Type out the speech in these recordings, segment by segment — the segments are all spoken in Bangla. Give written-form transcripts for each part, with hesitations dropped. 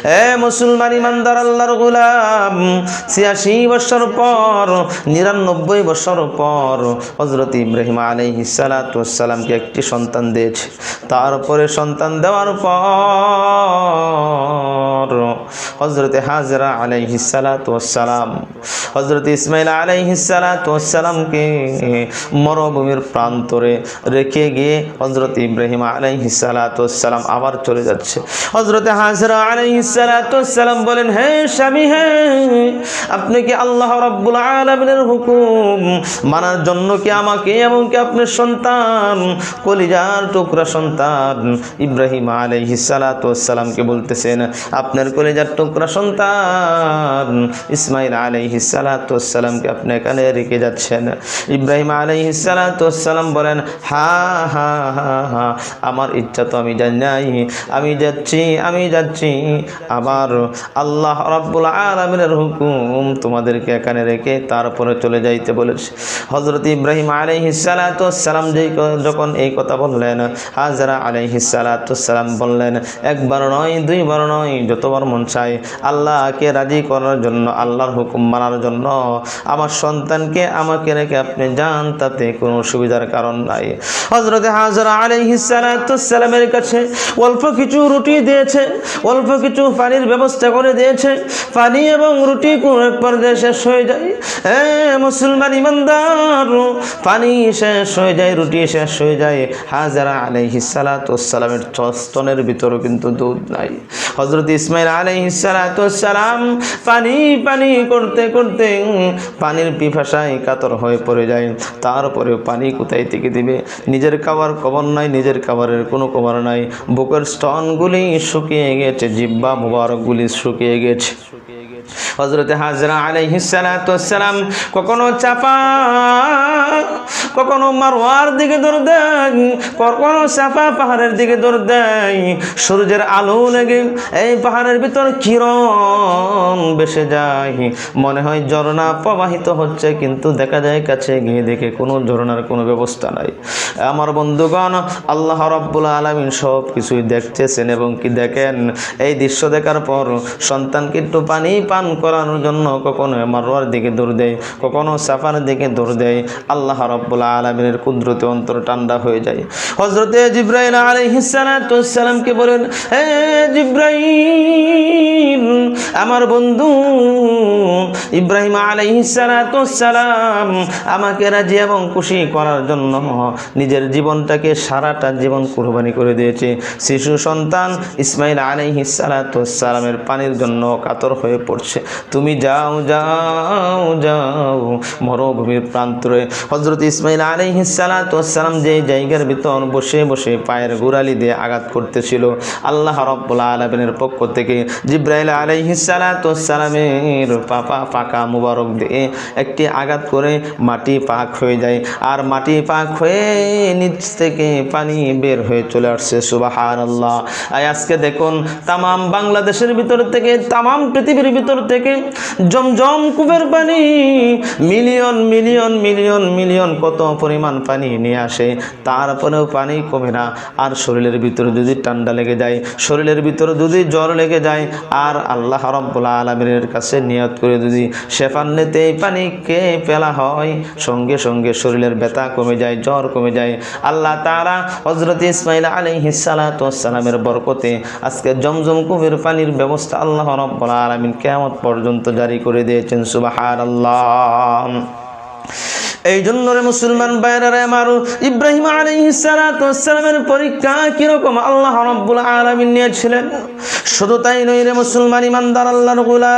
মুসলমান ইমানদার আল্লাহর গোলাম ৮৬ বছর পর ৯৯ বছর পর হযরত ইব্রাহিম আলাইহিস সালাতু ওয়াস সালামকে একটি সন্তান দিয়েছে। তারপরে সন্তান দেওয়ার পর হযরত হাজরা আলাইহিস সালাতু ওয়াস সালাম হযরত ইসমাঈল আলাইহিস সালাতু ওয়াস সালামকে মরুভূমির প্রান্তরে রেখে গিয়ে হযরত ইব্রাহিম আলাইহিস সালাতু ওয়াস সালাম আবার চলে যাচ্ছে। হযরত হাজরা আলাইহিস সালাতু ওয়াস সালাম বলেন, হে স্বামী, হে আপনি কি আল্লাহ রাব্বুল আলামিনের হুকুম মানার জন্য কি আমাকে এবং কি আপনার সন্তান কলিজার টুকরা সন্তান ইব্রাহিম আলাইহিস সালাতু ওয়াস সালামকে বলতেছেন আপনার কলিজার টুকরা সন্তান ইসমাঈল আলাইহিস সালাতু ওয়াস সালামকে আপনি এখানে রেখে যাচ্ছেন? ইব্রাহিম আলাইহিস সালাতু ওয়াস সালাম বলেন, হ্যাঁ হ্যাঁ হ্যাঁ হ্যাঁ, আমার ইচ্ছা তো আমি জানি নাই, আমি যাচ্ছি আবার আল্লাহ রাব্বুল আলামিনের হুকুম তোমাদেরকে এখানে রেখে তারপরে চলে যাইতে বলেছে। হযরত ইব্রাহিম আলাইহিস সালাতু ওয়াস সালাম যখন এই কথা বললেন, হাজরা আলাইহিস সালাতু ওয়াস সালাম বললেন, একবার নয় দুইবার নয়, যতবার মন চায় আল্লাহকে রাজি করার জন্য, আল্লাহর হুকুম মানার জন্য আমার সন্তানকে আমাকে রেখে আপনি যান, তাতে কোনো অসুবিধার কারণ নাই। হযরত হাজরা আলাইহিস সালাতু ওয়াস সালামের কাছে অল্প কিছু রুটি দিয়েছে, অল্প কিছু পানির ব্যবস্থা করে দিয়েছে। পানি এবং রুটি কোন এক পর্যায়ে শেষ হয়ে যায়। মুসলমান ইমানদার, পানি শেষ হয়ে যায়, রুটি শেষ হয়ে যায়। হাজরা আলাইহিস সালাতু ওয়াস সালামের স্তনের ভিতরে কিন্তু দুধ নাই। হযরত ইসমাঈল আলাইহিস সালাতু ওয়াস সালাম পানি করতে করতে পানির পিপাসায় কাতর হয়ে পড়ে যায়। তারপরেও পানি কোথায় থেকে দিবে? নিজের খাবার কবর নাই, নিজের খাবারের কোনো কবর নাই। বুকের স্তনগুলি শুকিয়ে গেছে, জিহ্বা মুবারকগুলি শুকিয়ে গেছে। হযরত হাজরা আলাইহিস সালাতু ওয়াস সালাম কখনো চাপা, কখনো মারওয়ার দিকে দৌড় দেয়, কখনো সাফা পাহাড়ের দিকে দৌড় দেয়। সূর্যের আলো লেগে এই পাহাড়ের ভিতর কিরণ ভেসে যায়, মনে হয় ঝর্ণা প্রবাহিত হচ্ছে, কিন্তু দেখা যায় কাছে গিয়ে দেখে কোনো ঝর্ণার কোনো ব্যবস্থা নাই। আমার বন্ধুগণ, আল্লাহ রাব্বুল আলামিন সব কিছুই দেখতেছেন এবং কি দেখেন। এই দৃশ্য দেখার পর সন্তানকে একটু পানি পান করানোর জন্য কখনো মারওয়ার দিকে দৌড় দেয়, কখনো সাফার দিকে দৌড় দেয়। আল্লাহ রাব্বুল আলামিনের কুদরতে অন্তর ঠান্ডা হয়ে যায়। হযরতে জিবরাইল আলাইহিস সালাতু ওয়াস সালামকে বলেন, হে জিবরাইল, আমার বন্ধু ইব্রাহিম আলাইহিস সালাতু ওয়াস সালাম আমাকে রাজি এবং খুশি করার জন্য নিজের জীবনটাকে সারাটা জীবন কুরবানি করে দিয়েছে। শিশু সন্তান ইসমাঈল আলাইহিস সালাতু ওয়াস সালামের পানির জন্য কাতর হয়ে পড়ছে। তুমি যাও যাও যাও মরুভূমির প্রান্তরে। হযরত ইসমাঈল আলাইহিস সালাতু ওয়াস সালাম যে জায়গার ভিতর বসে বসে পায়ের গোড়ালি দিয়ে আঘাত করতেছিল, আল্লাহ রাব্বুল আলামিনের পক্ষ থেকে জিবরাইল আলাইহিস সালাতু ওয়াস সালামের পাকা মুবারক দিয়ে একটি আঘাত করে মাটি পাক হয়ে যায়, আর মাটি পাক হয়ে নিচ থেকে পানি বের হয়ে চলে আসছে। সুবহানাল্লাহ। আজকে দেখুন, তামাম বাংলাদেশের ভিতর থেকে, তামাম পৃথিবীর ভিতর থেকে জমজম কূপের পানি মিলিয়ন মিলিয়ন মিলিয়ন মিলিয়ন কত পরিমাণ পানি নিয়ে আসে, তারপরেও পানি কমে না। আর শরীরের ভিতরে যদি ঠান্ডা লেগে যায়, শরীরের ভিতরে যদি জ্বর লেগে যায়, আর আল্লাহ রাব্বুল আলামিনের কাছে নিয়ত করে যদি সেফান্নেতে এই পানিকে ফেলা হয়, সঙ্গে সঙ্গে শরীরের ব্যথা কমে যায়, জ্বর কমে যায়। আল্লাহ তাআলা হযরত ইসমাঈল আলাইহিস সালাতু ওয়াস সালামের বরকতে আজকে জমজম কূপের পানির ব্যবস্থা আল্লাহ রাব্বুল আলামিন কিয়ামত পর্যন্ত জারি করে দিয়েছেন। সুবহানাল্লাহ। এই জন্য রে মুসলমান ভাইরা আমার, ইব্রাহিম আলাইহিস সালাতু ওয়াস সালামের পরীক্ষা কিরকম আল্লাহ রাব্বুল আলামিন নিয়েছিলেন। শুধু তাই নয় রে মুসলমান ইমানদার আল্লাহর গোলাম,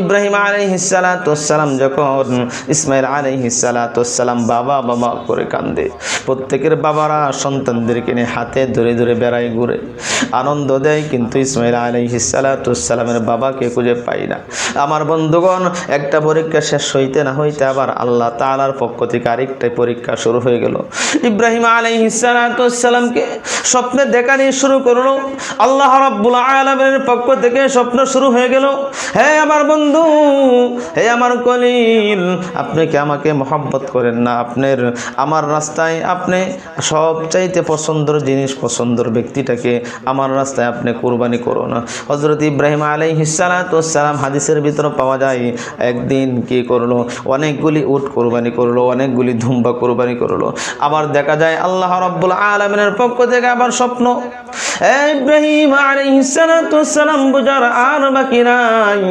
ইব্রাহিম আলাইহিস সালাতু ওয়াস সালাম যখন ইসমাঈল আলাইহিস সালাতু ওয়াস সালাম বাবা বাবা করে কান্দে, প্রত্যেকের বাবারা সন্তানদেরকে নিয়ে হাতে ধরে ধরে বেড়ায় ঘুরে আনন্দ দেয়, কিন্তু ইসমাঈল আলাইহিস সালাতু ওয়াস সালামের বাবাকে খুঁজে পায় না। আমার বন্ধুগণ, একটা পরীক্ষা শেষ হইতে না হইতে আবার আল্লাহ তাআলার পক্ষ থেকে আরেকটা পরীক্ষা শুরু হয়ে গেল। ইব্রাহিম আলাইহিস সালাতু ওয়াস সালামকে স্বপ্নে দেখা নিয়ে শুরু করলো। আল্লাহ রাব্বুল আলামিনের পক্ষ থেকে স্বপ্ন শুরু হয়ে গেল, হে হে আমার বন্ধু, হে আমার কলিল, আপনি কি আমাকে মহব্বত করেন না? আপনার আমার রাস্তায় আপনি সবচাইতে পছন্দের জিনিস, পছন্দের ব্যক্তিটাকে আমার রাস্তায় আপনি কুরবানি করুন। হযরত ইব্রাহিম আলাইহিস সালাতু ওয়াস সালাম হাদিসের ভিতরে পাওয়া যায় একদিন কি করলো, অনেকগুলি উট কুরবানি করলো, অনেকগুলি ধুম্বা কুরবানি করলো। আবার দেখা যায় আল্লাহ রাব্বুল আলামিনের পক্ষ থেকে আবার স্বপ্ন, ইব্রাহিম আলাইহিস সালাতু ওয়াস সালাম বুঝার আর বাকি নাই।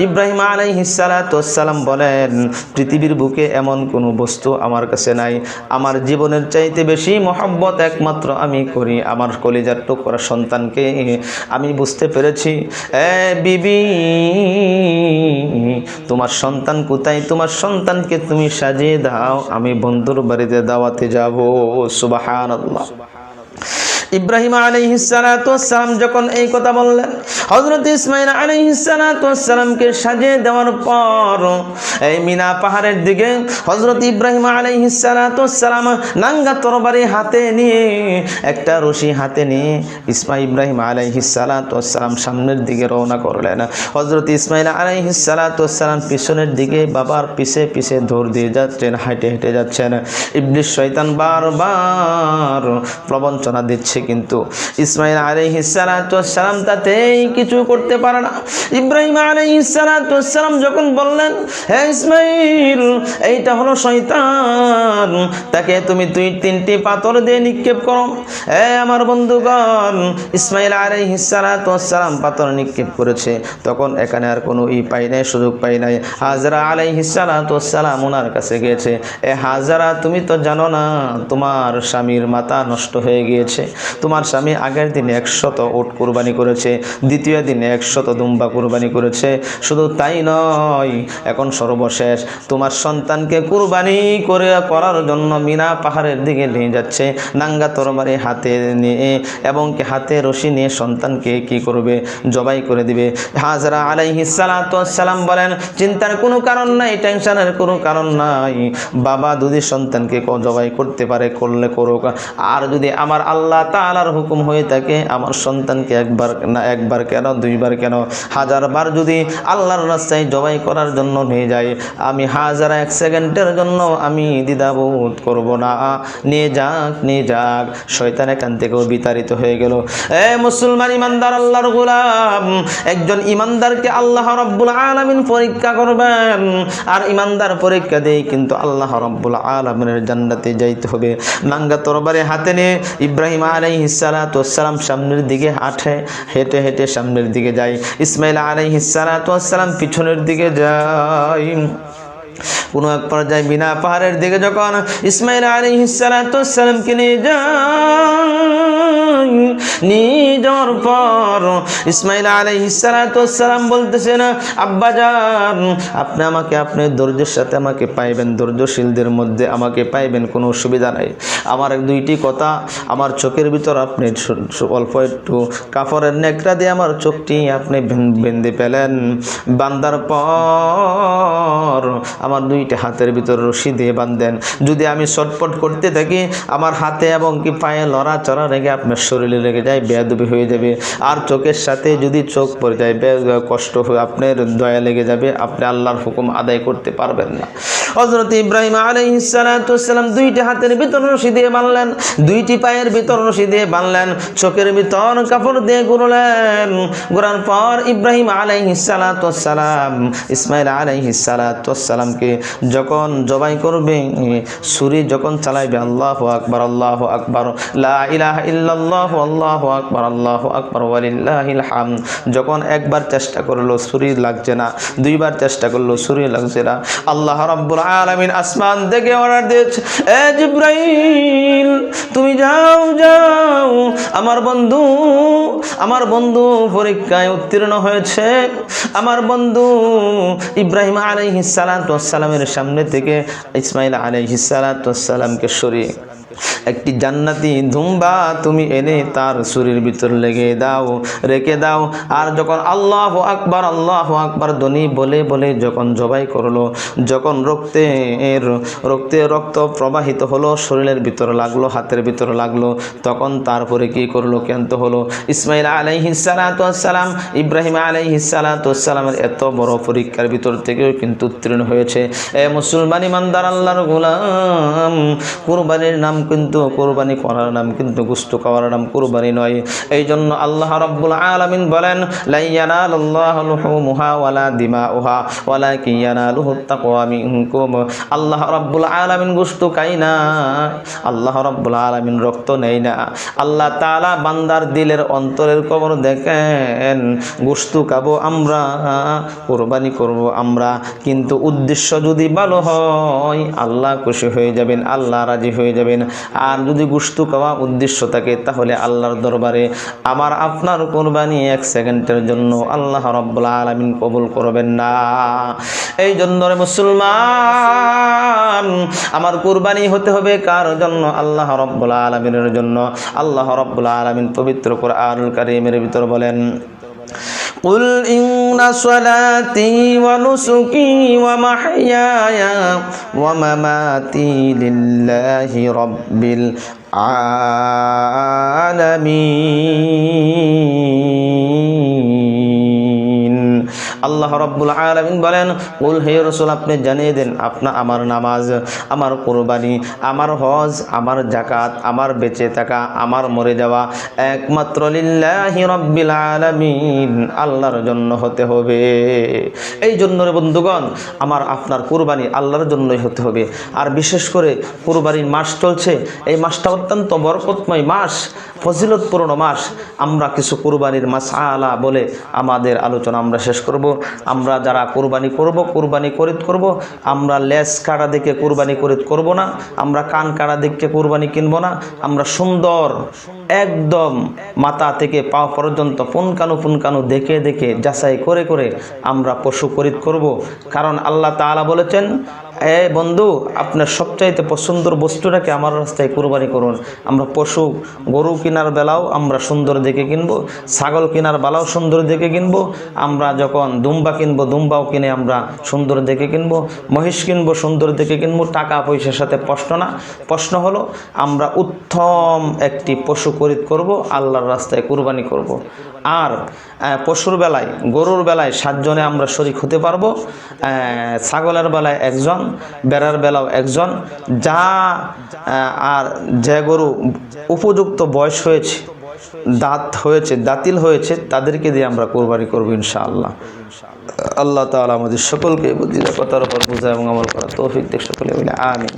ইব্রাহিম আলাইহিস সালাতু ওয়াস সালাম বলেন, পৃথিবীর বুকে এমন কোনো বস্তু আমার কাছে নাই, আমার জীবনের চাইতে বেশি মহব্বত একমাত্র আমি করি আমার কলিজার টুকরা সন্তানকে। আমি বুঝতে পেরেছি, বিবি তোমার সন্তান কোথায়? তোমার সন্তানকে তুমি সাজিয়ে দাও, আমি বন্ধুর বাড়িতে দাওয়াতে যাব। সুবহানাল্লাহ। ইব্রাহিম আলাইহিস সালাতু ওয়াস সালাম যখন এই কথা বললেন, হযরত ইসমাঈল আলাইহিস সালাতু ওয়াস সালামকে সাজিয়ে দেওয়ার পর এই মিনা পাহাড়ের দিকে হযরত ইব্রাহিম আলাইহিস সালাতু ওয়াস সালাম নাঙ্গা তরবারি হাতে নিয়ে, একটা রশি হাতে নিয়ে ইব্রাহিম আলাইহিস সালাতু ওয়াস সালাম সামনের দিকে রওনা করলেন। হযরত ইসমাঈল আলাইহিস সালাতু ওয়াস সালাম পিছনের দিকে বাবার পিছে পিছে দৌড় দিয়ে যাচ্ছেন, হেঁটে হেঁটে যাচ্ছেন। ইবলিস শয়তান বারবার প্রবঞ্চনা দিচ্ছে, কিন্তু ইসমাঈল আলাইহিস সালাতু ওয়াস সালাম তাতেই কিছু করতে পারে না। ইব্রাহিম আলাইহিস সালাতু ওয়াস সালাম যখন বললেন, হে ইসমাঈল, এইটা হলো শয়তান, তাকে তুমি 2-3টি পাথর দিয়ে নিক্ষেপ করো। হে আমার বন্ধুগণ, ইসমাঈল আলাইহিস সালাতু ওয়াস সালাম পাথর নিক্ষেপ করেছে, তখন এখানে আর কোনো পাই নাই, সুযোগ পাই নাই। হাজরা আলাইহিস সালাতু ওয়াস সালাম ওনার কাছে গিয়েছে, হাজরা, তুমি তো জানো না তোমার স্বামীর মাথা নষ্ট হয়ে গিয়েছে। তোমার স্বামী আগের দিনে 100 উট কুরবানি করেছে, দ্বিতীয় দিনে 100 দুম্বা কুরবানি করেছে। শুধু তাই নয়, এখন সর্বশেষ তোমার সন্তানকে কুরবানি করার জন্য মিনা পাহাড়ের দিকে নিয়ে যাচ্ছে, নাঙ্গা তরবারি হাতে নিয়ে এবং হাতে রশি নিয়ে সন্তানকে কি করবে? জবাই করে দিবে। হাজরা আলাইহিস সালাতু ওয়াস সালাম বলেন, চিন্তার কোনো কারণ নাই, টেনশনের কোনো কারণ নাই। বাবা যদি সন্তানকে জবাই করতে পারে, করলে করুক, আর যদি আমার আল্লাহ তাআলার হুকুম হয়ে থাকে, আমার সন্তানকে একবার কেন, 2বার কেন, 1000 বার যদি আল্লাহর রাস্তায় জবাই করার জন্য নিয়ে যায়, আমি হাজার 1 সেকেন্ডের জন্য আমি দ্বিধাবোধ করব না। নিয়ে যাক। শয়তান এখান থেকেও বিতাড়িত হয়ে গেল। মুসলমান ইমানদার আল্লাহর গোলাম, একজন ইমানদারকে আল্লাহ রাব্বুল আলামিন পরীক্ষা করবেন, আর ইমানদার পরীক্ষা দেয় কিন্তু আল্লাহ রাব্বুল আলামিনের জান্নাতে যাইতে হবে। নাঙ্গা তরবারি হাতে নিয়ে ইব্রাহিম আলাইহিস সালাতু ওয়াস সালাম সামনের দিকে হেঁটে হেঁটে সামনের দিকে যায়। ইসমাঈল আলাইহিস সালাতু ওয়াস সালাম পিছনের দিকে যায়। কোনো এক পর্যায়ে মিনা পাহাড়ের দিকে যখন ইসমাঈল আলাইহিস সালাতু ওয়াস সালামকে নিয়ে যাওয়ার পর ইসমাঈল আলাইহিস সালাতু ওয়াস সালাম বলতেছেন, আব্বাজান, আপনি আমাকে আপনার ধৈর্যের সাথে আমাকে পাইবেন, ধৈর্যশীলদের মধ্যে আমাকে পাইবেন, কোনো অসুবিধা নাই। আমার 2টি কথা, আমার চোখের ভিতর আপনি অল্প একটু কাপড়ের নেকড়া দিয়ে আমার চোখটি আপনি বেঁধে পেলেন, বান্ধার পর আমার 2টি হাতের ভিতর রশি দিয়ে বাঁধেন। যদি আমি ছটফট করতে থাকি, আমার হাতে এবং কি পায়ে লড়াচড়া রেগে আপনার শরীরে লেগে যায়, বেয়াদবি হয়ে যাবে। আর চোখের সাথে যদি চোখ পড়ে যায়, কষ্ট হয়ে আপনার দয়া লেগে যাবে, আপনি আল্লাহর হুকুম আদায় করতে পারবেন না। হযরত ইব্রাহিম আলাইহিস সালাতু ওয়াস সালাম 2টি হাতের ভিতর রশি দিয়ে বাঁধলেন, 2টি পায়ের ভিতর রশি দিয়ে বাঁধলেন, চোখের ভিতর কাপড় দিয়ে ঘোরার পর ইব্রাহিম আলাইহিস সালাতু ওয়াস সালাম ইসমাঈল আলাইহিস সালাতু ওয়াস সালামকে যখন জবাই করবে, ছুরি যখন চালাইবে, আল্লাহু আকবার, আল্লাহু আকবার, লা ইলাহা ইল্লাল্লাহু, আল্লাহু আকবার, আল্লাহু আকবার, ওয়ালিল্লাহিল হামদ। যখন একবার চেষ্টা করলো ছুরি লাগছে না, 2বার চেষ্টা করলো ছুরি লাগছে না, আল্লাহ রাব্বুল আলামিন আসমান থেকে অর্ডার দিয়েছে, জিবরাইল, তুমি যাও, আমার বন্ধু পরীক্ষায় উত্তীর্ণ হয়েছে। আমার বন্ধু ইব্রাহিম আলাইহিস সালাতু ওয়াস সালামের সামনে থেকে ইসমাঈল আলাইহিস সালাতু ওয়াস সালামকে সরিয়ে একটি জান্নাতি দুম্বা তুমি এনে তার শরীর ভিতর রেখে দাও। আর যখন আল্লাহু আকবার ধ্বনি বলে বলে যখন জবাই করলো, যখন রক্তে রক্ত প্রবাহিত হলো, শরীরের ভিতরে লাগলো, হাতের ভিতরে লাগলো, তখন তারপরে কি করলো? ক্ষান্ত হলো। ইসমাইল আলাইহিস সালাতু ওয়াস সালাম, ইব্রাহিম আলাইহিস সালাতু ওয়াস সালামের এত বড় পরীক্ষার ভিতর থেকেও কিন্তু উত্তীর্ণ হয়েছে। এ মুসলমান ইমানদার আল্লাহর গোলাম, কুরবানির নাম কিন্তু, কুরবানি করার নাম কিন্তু গোশত খাওয়ার নাম কুরবানি নয়। এই জন্য আল্লাহ রাব্বুল আলামিন বলেন, লা ইয়ানালুল্লাহু লুহুমুহা ওয়ালা দিমাউহা ওয়ালাকিন ইয়ানালুহুত তাকওয়া মিনকুম। আল্লাহ রাব্বুল আলামিন গোশত খায় না, আল্লাহ রাব্বুল আলামিন রক্ত নেয় না। আল্লাহ তাআলা বান্দার দিলের অন্তরের খবর দেখেন। গোশত খাবো আমরা, কুরবানি করব আমরা, কিন্তু উদ্দেশ্য যদি ভালো হয় আল্লাহ খুশি হয়ে যাবেন, আল্লাহ রাজি হয়ে যাবেন। আর যদি গোশত খাওয়া উদ্দেশ্য থাকে তাহলে আল্লাহর দরবারে আমার আপনার কুরবানি 1 সেকেন্ডের জন্য আল্লাহ রাব্বুল আলামিন কবুল করবেন না। এই জন্য রে মুসলমান, আমার কুরবানি হতে হবে কার জন্য? আল্লাহ রাব্বুল আলামিনের জন্য। আল্লাহ রাব্বুল আলামিন পবিত্র কোরআনুল কারীমের ভিতর বলেন, قل إن صلاتي ونسكي ومحياي ومماتي لله رب العالمين। আল্লাহ রাব্বুল আলামিন বলেন, কুল হে রাসূল আপনি জানিয়ে দেন, আমার নামাজ, আমার কুরবানি, আমার হজ, আমার যাকাত, আমার বেঁচে থাকা, আমার মরে যাওয়া একমাত্র লিল্লাহি রাব্বিল আলামিন, আল্লাহর জন্য হতে হবে। এই জন্য রে বন্ধুগণ, আমার আপনার কুরবানি আল্লাহর জন্যই হতে হবে। আর বিশেষ করে কুরবানির মাস চলছে, এই মাসটা অত্যন্ত বরকতময় মাস, ফজিলতপূর্ণ মাস। আমরা কিছু কুরবানির মাসআলা বলে আমাদের আলোচনা আমরা শেষ করব। আমরা যারা কুরবানি করব, কুরবানি করব, আমরা লেজ কাটা দেখে কুরবানি করব না, আমরা কান কাটা দেখে কুরবানি কিনব না। আমরা সুন্দর একদম মাথা থেকে পা পর্যন্ত পুনকানু দেখে দেখে যাচাই করে করে আমরা পশু করব। কারণ আল্লাহ তাআলা বলেছেন, এ বন্ধু, আপনার সবচাইতে পছন্দের বস্তুটাকে আমার রাস্তায় কুরবানি করুন। আমরা পশু, গরু কেনার বেলাও আমরা সুন্দর দেখে কিনবো, ছাগল কেনার বেলাও সুন্দর দেখে কিনবো, আমরা যখন দুম্বা কিনবো দুম্বাও কিনে আমরা সুন্দর দেখে কিনবো, মহিষ কিনবো সুন্দর দেখে কিনবো। টাকা পয়সার সাথে প্রশ্ন না, প্রশ্ন হলো আমরা উত্তম একটি পশু করব, আল্লাহর রাস্তায় কুরবানি করব। আর পশুর বেলায়, গরুর বেলায় 7 জনে আমরা শরীক হতে পারবো, ছাগলের বেলায় 1 জন, বেড়ার বেলাও 1 জন। আর যে গরু উপযুক্ত বয়স হয়েছে, দাঁতিল হয়েছে, তাদেরকে দিয়ে আমরা কুরবানি করব ইনশাআল্লাহ। আল্লাহ তাআলা আমাদের সকলকে বুদ্ধির কথার উপর বুঝা এবং আমল করার তৌফিক দেখ। সকলে বলে আমিন।